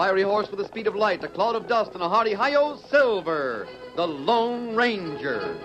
fiery horse with the speed of light, a cloud of dust, and a hearty hi-yo, Silver, the Lone Ranger.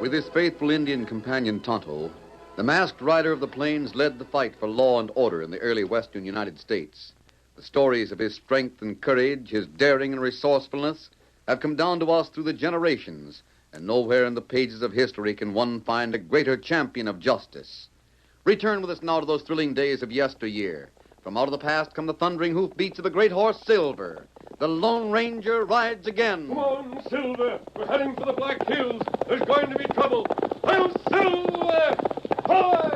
With his faithful Indian companion Tonto, the masked rider of the plains led the fight for law and order in the early western United States. The stories of his strength and courage, his daring and resourcefulness, have come down to us through the generations, and nowhere in the pages of history can one find a greater champion of justice. Return with us now to those thrilling days of yesteryear. From out of the past come the thundering hoofbeats of the great horse Silver. The Lone Ranger rides again. Come on, Silver. We're heading for the Black Hills. There's going to be trouble. Hail, Silver! Hoy!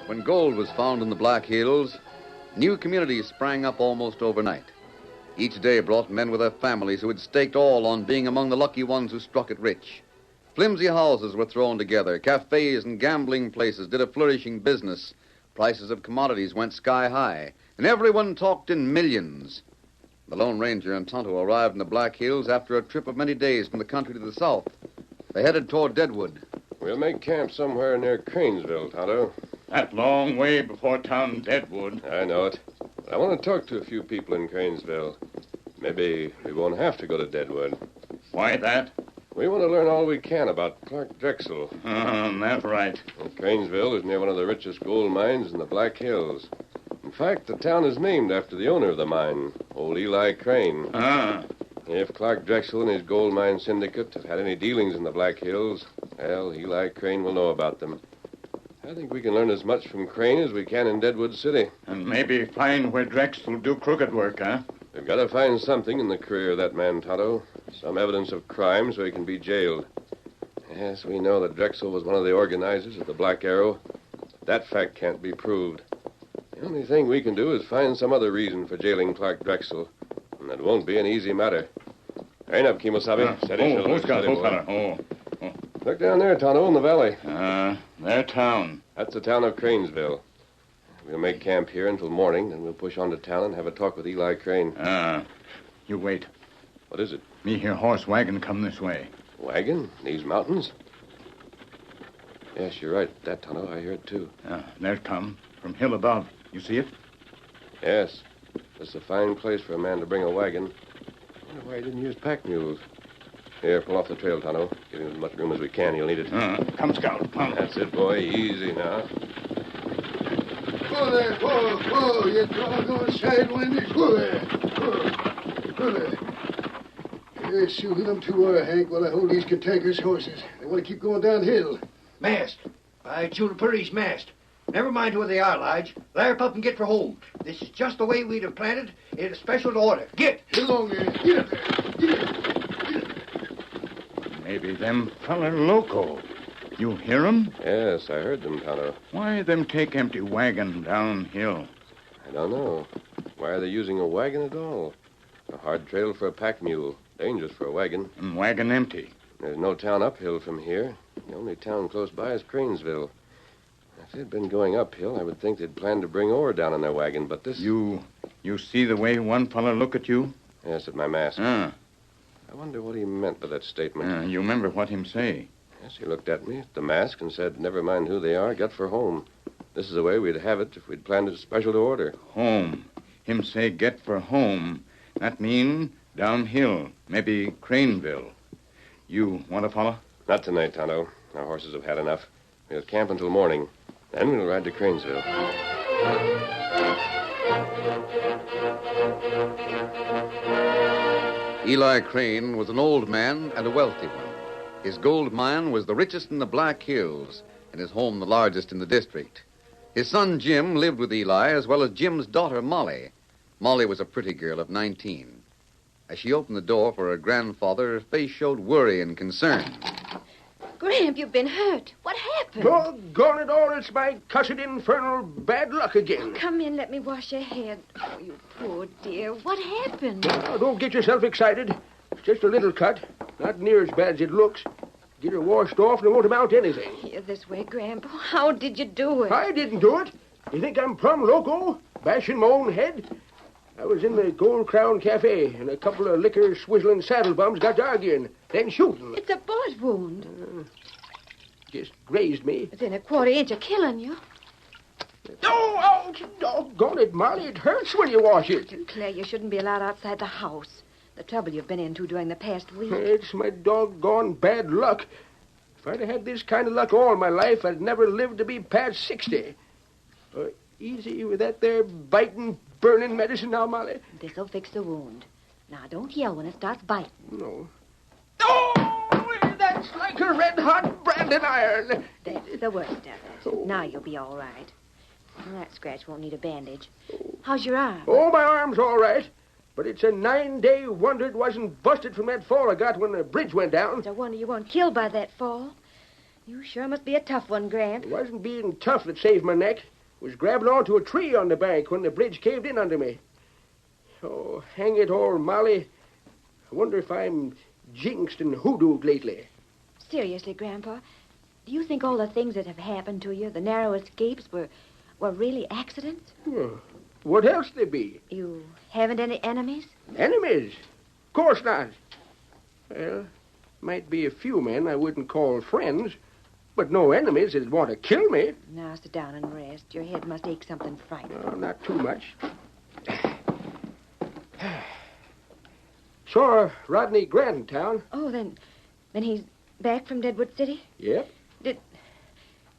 When gold was found in the Black Hills, new communities sprang up almost overnight. Each day brought men with their families who had staked all on being among the lucky ones who struck it rich. Flimsy houses were thrown together. Cafes and gambling places did a flourishing business. Prices of commodities went sky high, and everyone talked in millions. The Lone Ranger and Tonto arrived in the Black Hills after a trip of many days from the country to the south. They headed toward Deadwood. We'll make camp somewhere near Cranesville, Tonto. That long way before town Deadwood. I know it. But I want to talk to a few people in Cranesville. Maybe we won't have to go to Deadwood. Why that? We want to learn all we can about Clark Drexel. That's right. And Cranesville is near one of the richest gold mines in the Black Hills. In fact, the town is named after the owner of the mine, old Eli Crane. If Clark Drexel and his gold mine syndicate have had any dealings in the Black Hills, well, Eli Crane will know about them. I think we can learn as much from Crane as we can in Deadwood City. And maybe find where Drexel do crooked work, huh? We've got to find something in the career of that man, Tonto. Some evidence of crime so he can be jailed. Yes, we know that Drexel was one of the organizers of the Black Arrow. But that fact can't be proved. The only thing we can do is find some other reason for jailing Clark Drexel. And it won't be an easy matter. Rein up, Kimosabe. Steady, shoulder. Look down there, Tonto, in the valley. Their town. That's the town of Cranesville. We'll make camp here until morning, then we'll push on to town and have a talk with Eli Crane. You wait. What is it? Me hear horse wagon come this way. Wagon? These mountains? Yes, you're right. That, Tonto, I hear it, too. There it come. From hill above. You see it? Yes. This is a fine place for a man to bring a wagon. I wonder why he didn't use pack mules. Here, pull off the trail, Tonto. Give him as much room as we can. He'll need it. Come, Scout. Come. That's it, boy. Easy now. Whoa there, whoa, you doggone sidewinders. Whoa there. Whoa there. Hey, soothe them two are, Hank, while I hold these cantankerous horses. They want to keep going downhill. Masked. By Juniper, he's masked. Never mind who they are, Lige. Larry up and get for home. This is just the way we'd have planned it in a special order. Get! Get along there. Get up there. Get up. Maybe them feller loco. You hear 'em? Yes, I heard them, Tonto. Why them take empty wagon downhill? I don't know. Why are they using a wagon at all? A hard trail for a pack mule. Dangerous for a wagon. And wagon empty. There's no town uphill from here. The only town close by is Cranesville. If they'd been going uphill, I would think they'd planned to bring ore down in their wagon, but this... You see the way one fella look at you? Yes, at my mask. Ah. I wonder what he meant by that statement. You remember what him say? Yes, he looked at me, at the mask, and said, never mind who they are, get for home. This is the way we'd have it if we'd planned it special to order. Home. Him say get for home. That mean downhill, maybe Craneville. You want to follow? Not tonight, Tonto. Our horses have had enough. We'll camp until morning. Then we'll ride to Cranesville. Eli Crane was an old man and a wealthy one. His gold mine was the richest in the Black Hills, and his home the largest in the district. His son Jim lived with Eli, as well as Jim's daughter Molly. Molly was a pretty girl of 19. As she opened the door for her grandfather, her face showed worry and concern. Gramp, you've been hurt. What happened? Doggone it all, it's my cussed infernal bad luck again. Come in, let me wash your head. Oh, you poor dear. What happened? Now, don't get yourself excited. It's just a little cut. Not near as bad as it looks. Get her washed off and it won't amount to anything. Here, this way, Gramp. How did you do it? I didn't do it. You think I'm plumb loco? Bashing my own head? I was in the Gold Crown Cafe, and a couple of liquor-swizzling saddle bums got to arguing, then shooting. It's a bullet wound. Just grazed me. Within a quarter-inch of killing you. Oh, ouch! Doggone it, Molly. It hurts when you wash it. Claire, you shouldn't be allowed outside the house. The trouble you've been into during the past week. It's my doggone bad luck. If I'd had this kind of luck all my life, I'd never lived to be past 60. Easy with that there biting, burning medicine now, Molly. This'll fix the wound. Now, don't yell when it starts biting. No. Oh, that's like a red-hot branding iron. That's the worst of it. Oh. Now you'll be all right. Well, that scratch won't need a bandage. How's your arm? Oh, my arm's all right. But it's a 9-day wonder it wasn't busted from that fall I got when the bridge went down. It's a wonder you weren't killed by that fall. You sure must be a tough one, Gramp. It wasn't being tough that saved my neck. It was grabbing onto a tree on the bank when the bridge caved in under me. Oh, hang it all, Molly. I wonder if I'm jinxed and hoodooed lately. Seriously, Grandpa, do you think all the things that have happened to you, the narrow escapes, were really accidents? Well, what else they be? You haven't any enemies? Enemies? Of course not. Well, might be a few men I wouldn't call friends, but no enemies that'd want to kill me. Now sit down and rest. Your head must ache something frightful. No, not too much. Saw Rodney Grant in town. Oh, then he's back from Deadwood City? Yep. Did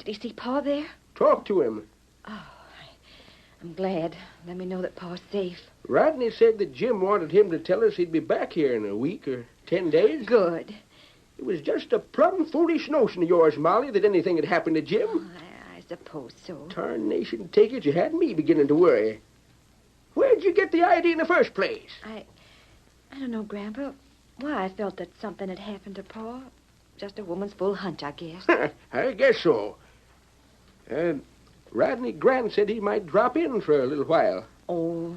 he see Pa there? Talk to him. Oh, I'm glad. Let me know that Pa's safe. Rodney said that Jim wanted him to tell us he'd be back here in a week or 10 days. Good. It was just a plumb foolish notion of yours, Molly, that anything had happened to Jim. Oh, I suppose so. Tarnation take it, you had me beginning to worry. Where'd you get the idea in the first place? I don't know, Grandpa. Why I felt that something had happened to Pa. Just a woman's full hunch, I guess. I guess so. Rodney Grant said he might drop in for a little while. Oh.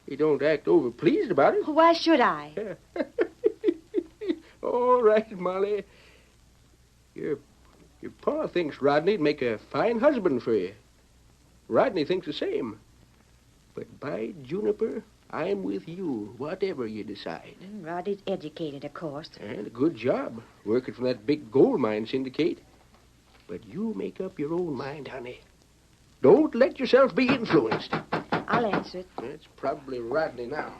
He don't act overpleased about it. Why should I? All right, Molly. Your pa thinks Rodney'd make a fine husband for you. Rodney thinks the same. But by Juniper, I'm with you, whatever you decide. Roddy's educated, of course. And a good job, working for that big gold mine syndicate. But you make up your own mind, honey. Don't let yourself be influenced. I'll answer it. It's probably Rodney now.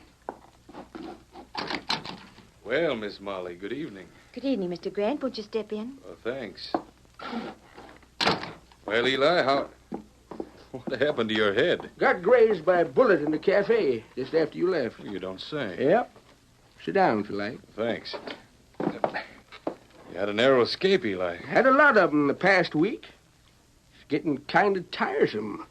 Well, Miss Molly, good evening. Good evening, Mr. Grant. Won't you step in? Oh, thanks. Well, Eli, what happened to your head? Got grazed by a bullet in the cafe just after you left. You don't say. Yep. Sit down if you like. Thanks. You had a narrow escape, Eli. Had a lot of them the past week. It's getting kind of tiresome.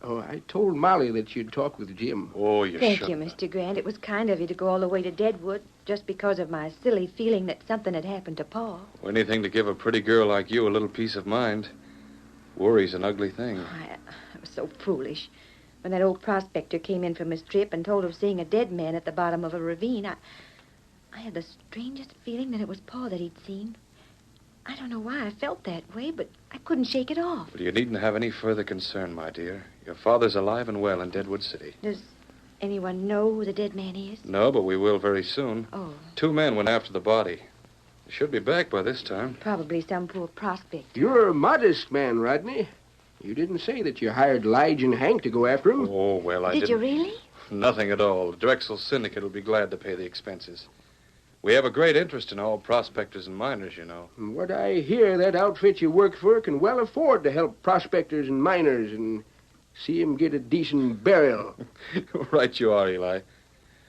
Oh, I told Molly that you'd talk with Jim. Oh, you Thank should. you, Mr. Grant. It was kind of you to go all the way to Deadwood just because of my silly feeling that something had happened to Pa. Anything to give a pretty girl like you a little peace of mind. Worry's an ugly thing. I was so foolish. When that old prospector came in from his trip and told of seeing a dead man at the bottom of a ravine, I had the strangest feeling that it was Pa that he'd seen. I don't know why I felt that way, but I couldn't shake it off. But you needn't have any further concern, my dear. Your father's alive and well in Deadwood City. Does anyone know who the dead man is? No, but we will very soon. Oh. 2 men went after the body. They should be back by this time. Probably some poor prospect. You're a modest man, Rodney. You didn't say that you hired Lige and Hank to go after him. Oh, well, I Did didn't. you really? Nothing at all. The Drexel Syndicate will be glad to pay the expenses. We have a great interest in all prospectors and miners, you know. From what I hear, that outfit you work for can well afford to help prospectors and miners and see 'em get a decent burial. Right you are, Eli.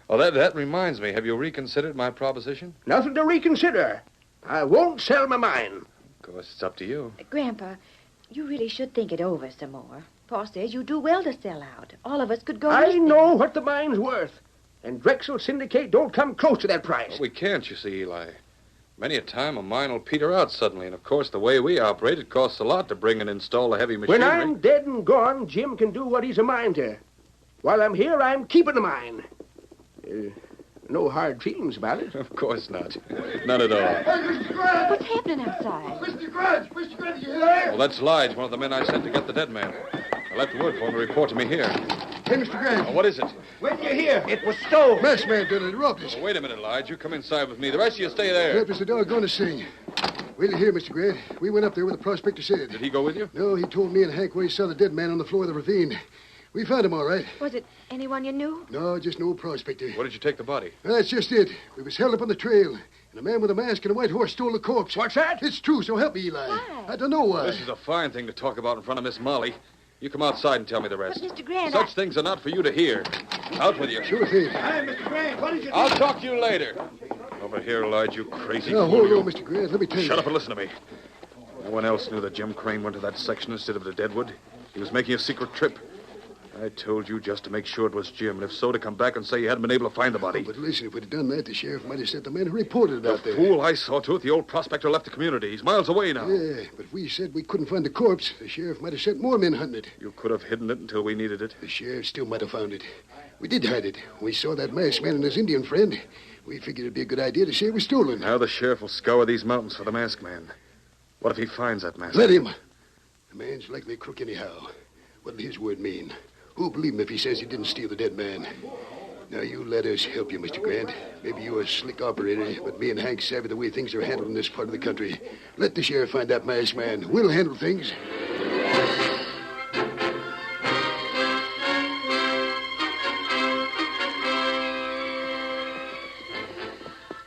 Oh, that reminds me. Have you reconsidered my proposition? Nothing to reconsider. I won't sell my mine. Of course, it's up to you. Grandpa, you really should think it over some more. Pa says you do well to sell out. All of us could go I with him. know what the mine's worth. And Drexel Syndicate don't come close to that price. Well, we can't, you see, Eli. Many a time a mine will peter out suddenly, and of course the way we operate, it costs a lot to bring and install the heavy machinery. When I'm dead and gone, Jim can do what he's a mind to. While I'm here, I'm keeping the mine. No hard feelings about it. Of course not. None at all. Hey, Mr. Grant! What's happening outside? Mr. Grant! Mr. Grant, you there? Well, that's Lige, one of the men I sent to get the dead man. I left word for him to report to me here. Hey, Mr. Grant. What is it? When you hear, it was stolen. Masked man done it. Robbed us. Well, wait a minute, Lige. You come inside with me. The rest of you stay there. Left us a doggone to sing. Wait till here, Mr. Grant. We went up there where the prospector said. Did he go with you? No, he told me and Hank where he saw the dead man on the floor of the ravine. We found him all right. Was it anyone you knew? No, just an old prospector. Where did you take the body? That's just it. We was held up on the trail, and a man with a mask and a white horse stole the corpse. What's that? It's true, so help me, Eli. Why? I don't know why. This is a fine thing to talk about in front of Miss Molly. You come outside and tell me the rest. But, Mr. Grant, Such things are not for you to hear. Out with you. Sure thing. Hey, Mr. Grant, what did you I'll talk to you later. Over here, Lige, you crazy Now, fool. hold you. on, Mr. Grant. Let me tell you. Shut up and listen to me. No one else knew that Jim Crane went to that section instead of to Deadwood. He was making a secret trip. I told you just to make sure it was Jim, and if so, to come back and say you hadn't been able to find the body. But listen, if we'd have done that, the sheriff might have sent the man who reported it The out there. fool I saw to it, the old prospector left the community. He's miles away now. Yeah, but we said we couldn't find the corpse. The sheriff might have sent more men hunting it. You could have hidden it until we needed it. The sheriff still might have found it. We did hide it. When we saw that masked man and his Indian friend, we figured it'd be a good idea to say it was stolen. Now the sheriff will scour these mountains for the masked man. What if he finds that mask? Let him. The man's likely a crook anyhow. What'll his word mean? Who'll believe him if he says he didn't steal the dead man? Now, you let us help you, Mr. Grant. Maybe you're a slick operator, but me and Hank savvy the way things are handled in this part of the country. Let the sheriff find that masked man. We'll handle things.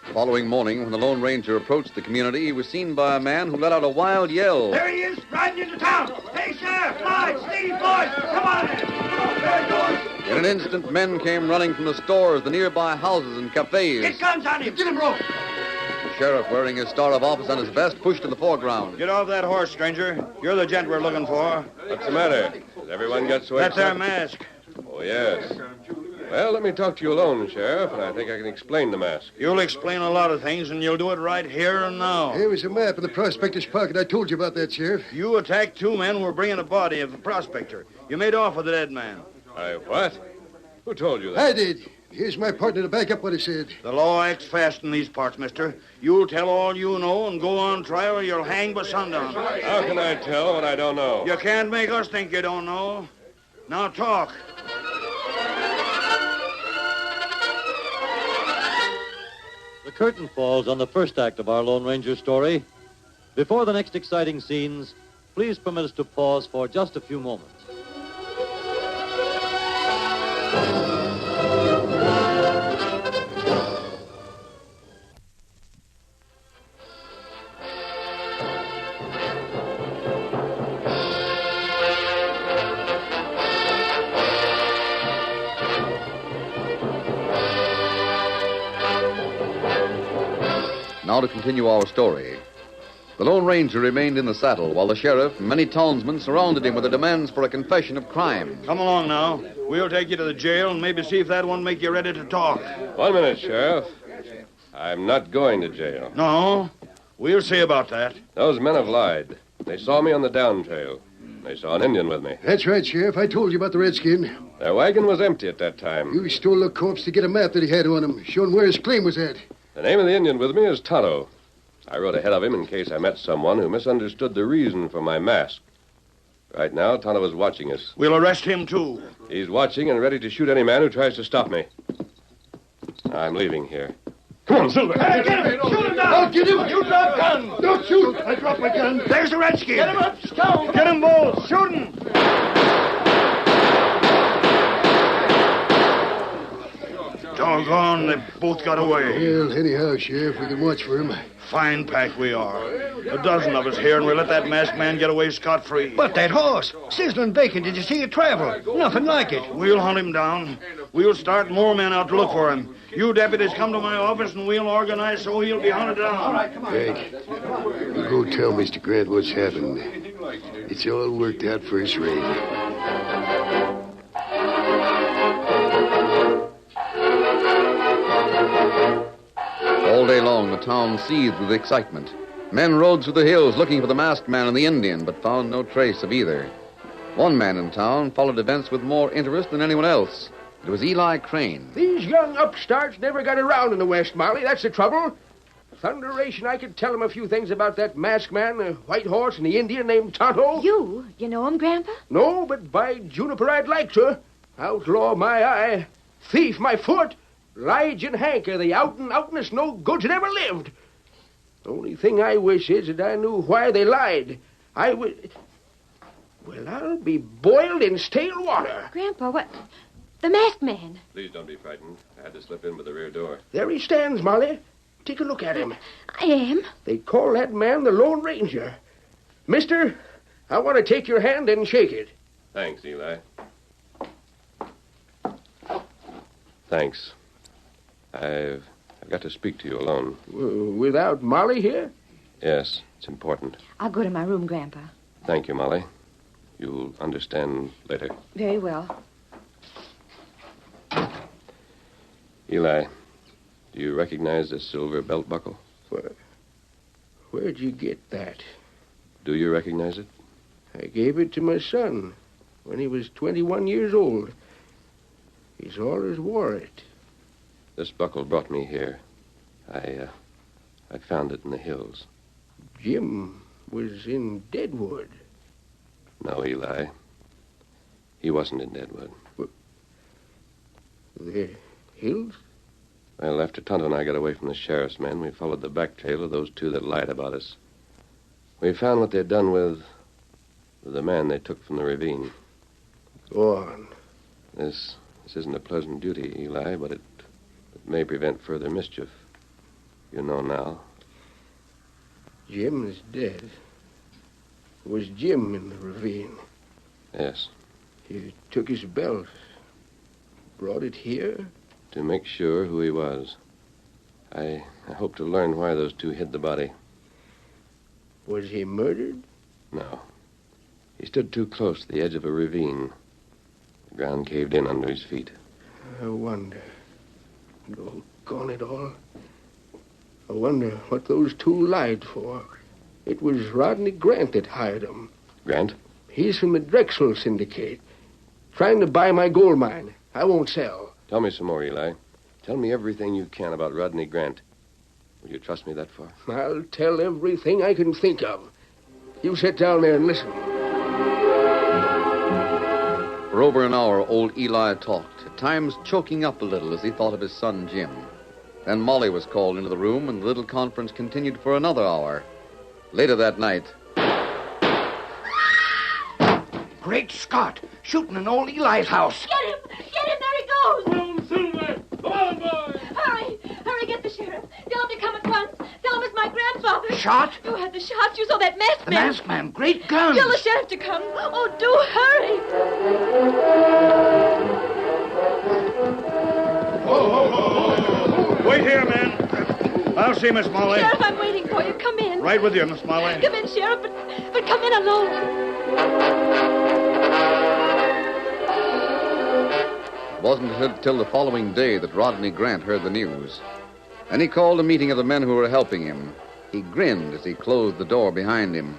The following morning, when the Lone Ranger approached the community, he was seen by a man who let out a wild yell. There he is, riding into town. Hey, Sheriff, Lige, Steve, boys, come on in. In an instant, men came running from the stores, the nearby houses and cafes. Get guns on him. Get him, Rope. The sheriff, wearing his star of office on his vest, pushed to the foreground. Get off that horse, stranger. You're the gent we're looking for. What's the matter? Did everyone get swayed? That's our mask. Oh, yes. Well, let me talk to you alone, Sheriff, and I think I can explain the mask. You'll explain a lot of things, and you'll do it right here and now. Here was a map in the prospector's pocket. I told you about that, Sheriff. You attacked 2 men who were bringing a body of the prospector. You made off with the dead man. What? Who told you that? I did. Here's my partner to back up what he said. The law acts fast in these parts, mister. You'll tell all you know and go on trial or you'll hang by sundown. How can I tell what I don't know? You can't make us think you don't know. Now talk. The curtain falls on the first act of our Lone Ranger story. Before the next exciting scenes, please permit us to pause for just a few moments. Now to continue our story. The Lone Ranger remained in the saddle while the sheriff and many townsmen surrounded him with their demands for a confession of crime. Come along now. We'll take you to the jail and maybe see if that won't make you ready to talk. 1 minute, Sheriff. I'm not going to jail. No, we'll see about that. Those men have lied. They saw me on the down trail. They saw an Indian with me. That's right, Sheriff. I told you about the redskin. Their wagon was empty at that time. You stole the corpse to get a map that he had on him, showing where his claim was at. The name of the Indian with me is Tonto. I rode ahead of him in case I met someone who misunderstood the reason for my mask. Right now, Tonto is watching us. We'll arrest him, too. He's watching and ready to shoot any man who tries to stop me. I'm leaving here. Come on, Silver. Hey, get him! Shoot him down! I'll get him! You drop gun! Don't shoot! I dropped my gun. There's the redskin. Get him up, Stone! Get him both. Shoot him. Doggone, they both got away. Well, anyhow, Sheriff, we can watch for him. Fine pack we are. A dozen of us here, and we let that masked man get away scot-free. But that horse, sizzling bacon, did you see it travel? Nothing like it. We'll hunt him down. We'll start more men out to look for him. You deputies come to my office, and we'll organize so he'll be hunted down. All right, come on. Hank, you go tell Mr. Grant what's happened. It's all worked out first rate. All day long, the town seethed with excitement. Men rode through the hills looking for the masked man and the Indian, but found no trace of either. One man in town followed events with more interest than anyone else. It was Eli Crane. These young upstarts never got around in the West, Molly. That's the trouble. Thunderation, I could tell him a few things about that masked man, the white horse, and the Indian named Tonto. You know him, Grandpa? No, but by Juniper, I'd like to. Outlaw my eye, thief my foot. Lige and Hank are the out-and-outnest no-goods that ever lived. The only thing I wish is that I knew why they lied. Well, I'll be boiled in stale water. Grandpa, what? The masked man. Please don't be frightened. I had to slip in by the rear door. There he stands, Molly. Take a look at him. I am. They call that man the Lone Ranger. Mister, I want to take your hand and shake it. Thanks, Eli. Thanks. I've got to speak to you alone. Without Molly here? Yes, it's important. I'll go to my room, Grandpa. Thank you, Molly. You'll understand later. Very well. Eli, do you recognize this silver belt buckle? Where'd you get that? Do you recognize it? I gave it to my son when he was 21 years old. He's always wore it. This buckle brought me here. I found it in the hills. Jim was in Deadwood. No, Eli. He wasn't in Deadwood. The hills? Well, after Tonto and I got away from the sheriff's men, we followed the back trail of those two that lied about us. We found what they'd done with the man they took from the ravine. Go on. This isn't a pleasant duty, Eli, but it may prevent further mischief. You know now. Jim is dead. It was Jim in the ravine. Yes. He took his belt, brought it here. To make sure who he was. I hope to learn why those two hid the body. Was he murdered? No. He stood too close to the edge of a ravine. The ground caved in under his feet. I wonder. Doggone it all. I wonder what those two lied for. It was Rodney Grant that hired them. Grant? He's from the Drexel Syndicate. Trying to buy my gold mine. I won't sell. Tell me some more, Eli. Tell me everything you can about Rodney Grant. Will you trust me that far? I'll tell everything I can think of. You sit down there and listen. For over an hour, old Eli talked, at times choking up a little as he thought of his son, Jim. Then Molly was called into the room, and the little conference continued for another hour. Later that night... Great Scott! Shooting in old Eli's house. Get him! Get him! There he goes! Come, Silver! Come on, boy! Hurry! Hurry, get the sheriff. Tell him to come at once. Tell him it's my grandfather. Shot? You had the shot. You saw that masked The man. masked man. Great guns. Tell the sheriff to come. Oh, do hurry. Wait here, man. I'll see Miss Molly. Sheriff, I'm waiting for you. Come in. Right with you, Miss Molly. Come in, Sheriff, but come in alone. It wasn't until the following day that Rodney Grant heard the news. Then he called a meeting of the men who were helping him. He grinned as he closed the door behind him.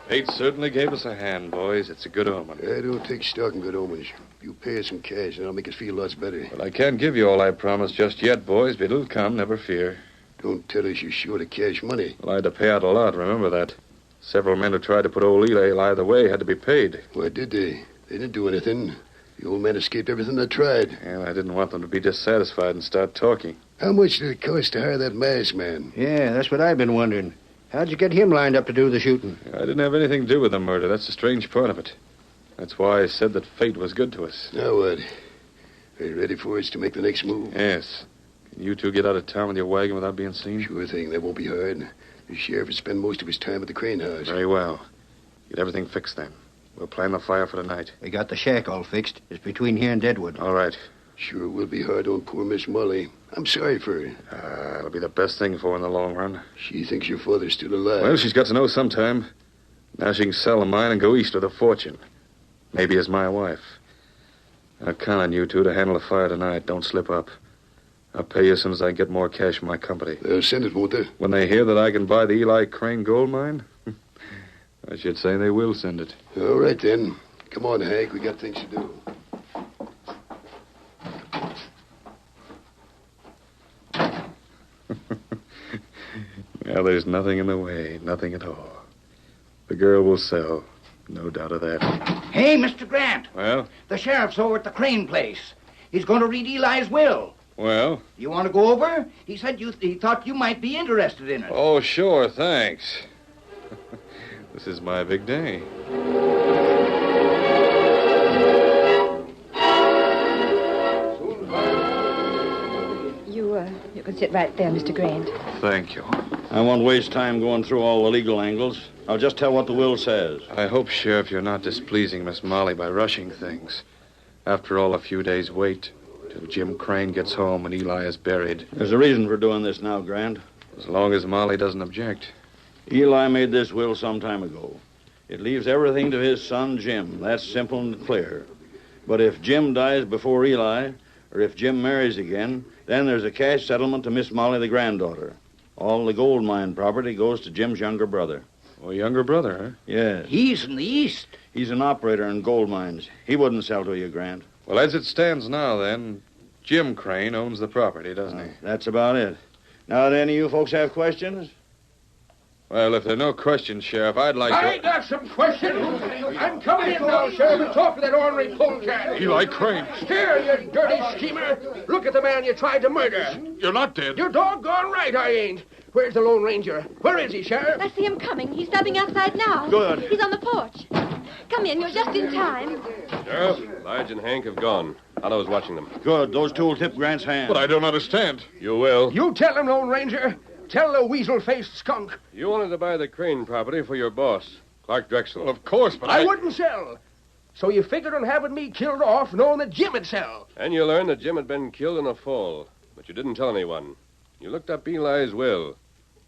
Fate certainly gave us a hand, boys. It's a good omen. I don't take stock in good omens. You pay us some cash, and I'll make us feel lots better. Well, I can't give you all I promised just yet, boys, but it'll come, never fear. Don't tell us you're short of cash money. Well, I had to pay out a lot, remember that. Several men who tried to put old Eli the way had to be paid. Why did they? They didn't do anything. The old man escaped everything they tried. And I didn't want them to be dissatisfied and start talking. How much did it cost to hire that masked man? Yeah, that's what I've been wondering. How'd you get him lined up to do the shooting? I didn't have anything to do with the murder. That's the strange part of it. That's why I said that fate was good to us. Now what? Are you ready for us to make the next move? Yes. Can you two get out of town with your wagon without being seen? Sure thing. That won't be hard. The sheriff will spend most of his time at the Crane house. Very well. Get everything fixed then. We'll plan the fire for tonight. We got the shack all fixed. It's between here and Deadwood. All right. Sure will be hard on poor Miss Molly. I'm sorry for her. It'll be the best thing for her in the long run. She thinks your father's still alive. Well, she's got to know sometime. Now she can sell the mine and go east with a fortune. Maybe as my wife. I'll count on you two to handle the fire tonight. Don't slip up. I'll pay you as soon as I get more cash from my company. They'll send it, won't they? When they hear that I can buy the Eli Crane gold mine, I should say they will send it. All right, then. Come on, Hank. We got things to do. Now, there's nothing in the way. Nothing at all. The girl will sell. No doubt of that. Hey, Mr. Grant. Well? The sheriff's over at the Crane place. He's going to read Eli's will. Well? You want to go over? He said he thought you might be interested in it. Oh, sure. Thanks. This is my big day. You can sit right there, Mr. Grant. Thank you. I won't waste time going through all the legal angles. I'll just tell what the will says. I hope, Sheriff, you're not displeasing Miss Molly by rushing things. After all, a few days wait till Jim Crane gets home and Eli is buried. There's a reason for doing this now, Grant. As long as Molly doesn't object. Eli made this will some time ago. It leaves everything to his son, Jim. That's simple and clear. But if Jim dies before Eli, or if Jim marries again, then there's a cash settlement to Miss Molly, the granddaughter. All the gold mine property goes to Jim's younger brother. Oh, younger brother, huh? Yes. He's in the east. He's an operator in gold mines. He wouldn't sell to you, Grant. Well, as it stands now, then, Jim Crane owns the property, doesn't he? That's about it. Now, do any of you folks have questions? Well, if there are no questions, Sheriff, I'd like to... I got some questions. I'm coming in now, Sheriff, and talk to that ornery polecat. Eli Crane. Here, you dirty schemer. Look at the man you tried to murder. You're not dead. You're doggone right I ain't. Where's the Lone Ranger? Where is he, Sheriff? I see him coming. He's stopping outside now. Good. He's on the porch. Come in. You're just in time. Sheriff, Lige and Hank have gone. Otto's watching them. Good. Those two will tip Grant's hand. But I don't understand. You will. You tell him, Lone Ranger. Tell the weasel-faced skunk. You wanted to buy the Crane property for your boss, Clark Drexel. Well, of course, but I wouldn't sell. So you figured on having me killed off, knowing that Jim would sell. And you learned that Jim had been killed in a fall, but you didn't tell anyone. You looked up Eli's will.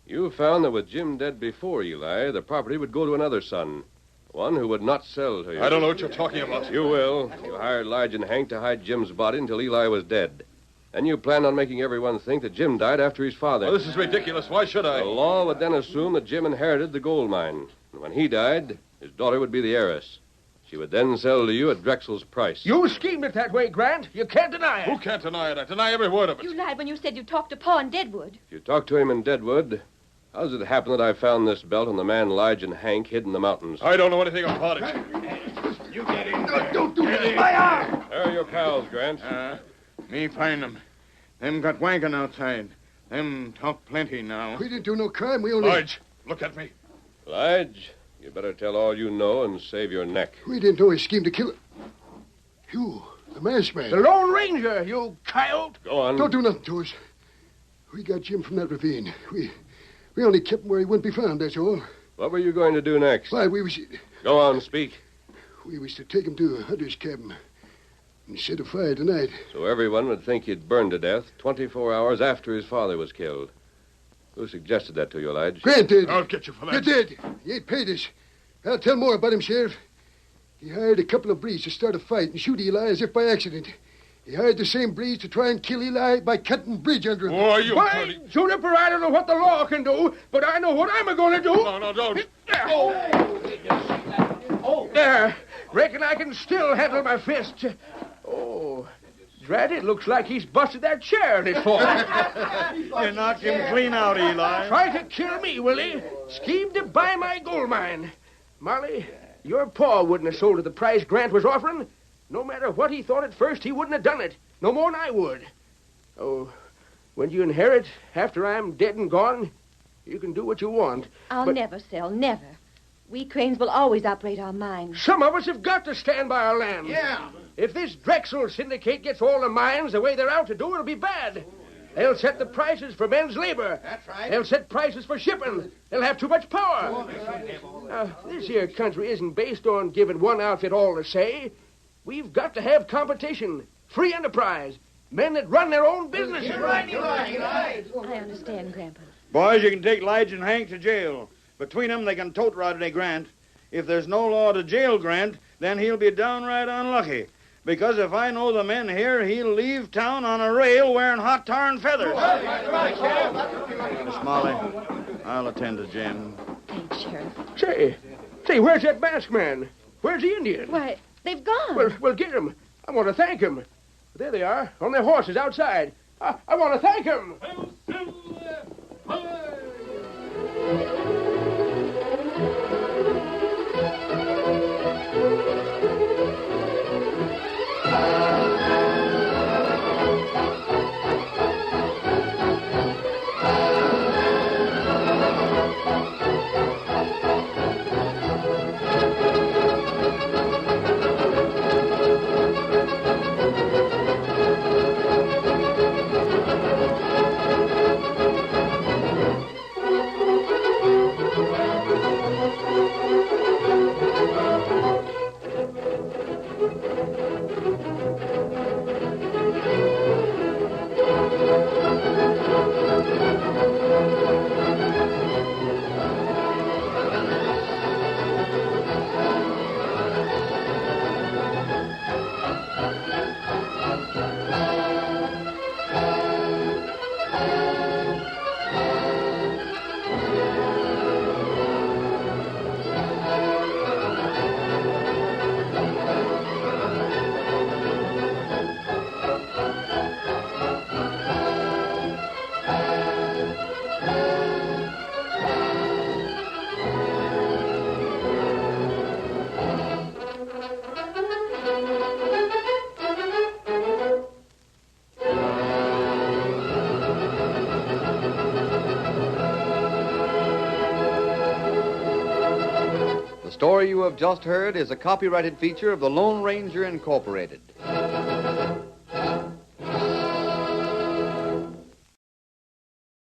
You found that with Jim dead before Eli, the property would go to another son, one who would not sell to you. I don't know what you're talking about. You will. You hired Lige and Hank to hide Jim's body until Eli was dead. And you planned on making everyone think that Jim died after his father. Well, this is ridiculous. Why should I? The law would then assume that Jim inherited the gold mine. And when he died, his daughter would be the heiress. She would then sell to you at Drexel's price. You schemed it that way, Grant. You can't deny it. Who can't deny it? I deny every word of it. You lied when you said you talked to Pa in Deadwood. If you talked to him in Deadwood, how does it happen that I found this belt on the man Lige and Hank hid in the mountains? I don't know anything about it. You get in there. Don't do that. There are your pals, Grant. Me find them. Them got wagon outside. Them talk plenty now. We didn't do no crime. We only... Lige, look at me. Lige, you better tell all you know and save your neck. We didn't know he schemed to kill it. You, the masked man. The Lone Ranger, you coyote. Go on. Don't do nothing to us. We got Jim from that ravine. We only kept him where he wouldn't be found, that's all. What were you going to do next? Why, we was... Go on, speak. We was to take him to Hunter's cabin and set a fire tonight. So everyone would think he'd burned to death 24 hours after his father was killed. Who suggested that to you, Lige? Grant did. I'll get you for that. You did. He ain't paid us. I'll tell more about him, Sheriff. He hired a couple of breeds to start a fight and shoot Eli as if by accident. He hired the same breeds to try and kill Eli by cutting a bridge under him. Oh, are you Why, dirty? Juniper, I don't know what the law can do, but I know what I'm going to do. No, don't. Oh. There. Reckon I can still handle my fist. Oh, drat, it looks like he's busted that chair in his fall. You knocked him clean out, Eli. Try to kill me, will he? Schemed to buy my gold mine. Marley, your pa wouldn't have sold at the price Grant was offering. No matter what he thought at first, he wouldn't have done it. No more than I would. Oh, when you inherit after I'm dead and gone, you can do what you want. I'll never sell, never. We Cranes will always operate our mines. Some of us have got to stand by our land. Yeah. If this Drexel syndicate gets all the mines the way they're out to do, it'll be bad. They'll set the prices for men's labor. That's right. They'll set prices for shipping. They'll have too much power. This here country isn't based on giving one outfit all the say. We've got to have competition, free enterprise, men that run their own businesses. You're right. I understand, Grandpa. Boys, you can take Lige and Hank to jail. Between them, they can tote Rodney Grant. If there's no law to jail Grant, then he'll be downright unlucky. Because if I know the men here, he'll leave town on a rail wearing hot tar and feathers. Miss Molly, I'll attend to Jim. Thanks, Sheriff. Say, where's that masked man? Where's the Indian? Why, they've gone. Well, get them. I want to thank them. There they are, on their horses outside. I want to thank them. The story you have just heard is a copyrighted feature of the Lone Ranger Incorporated.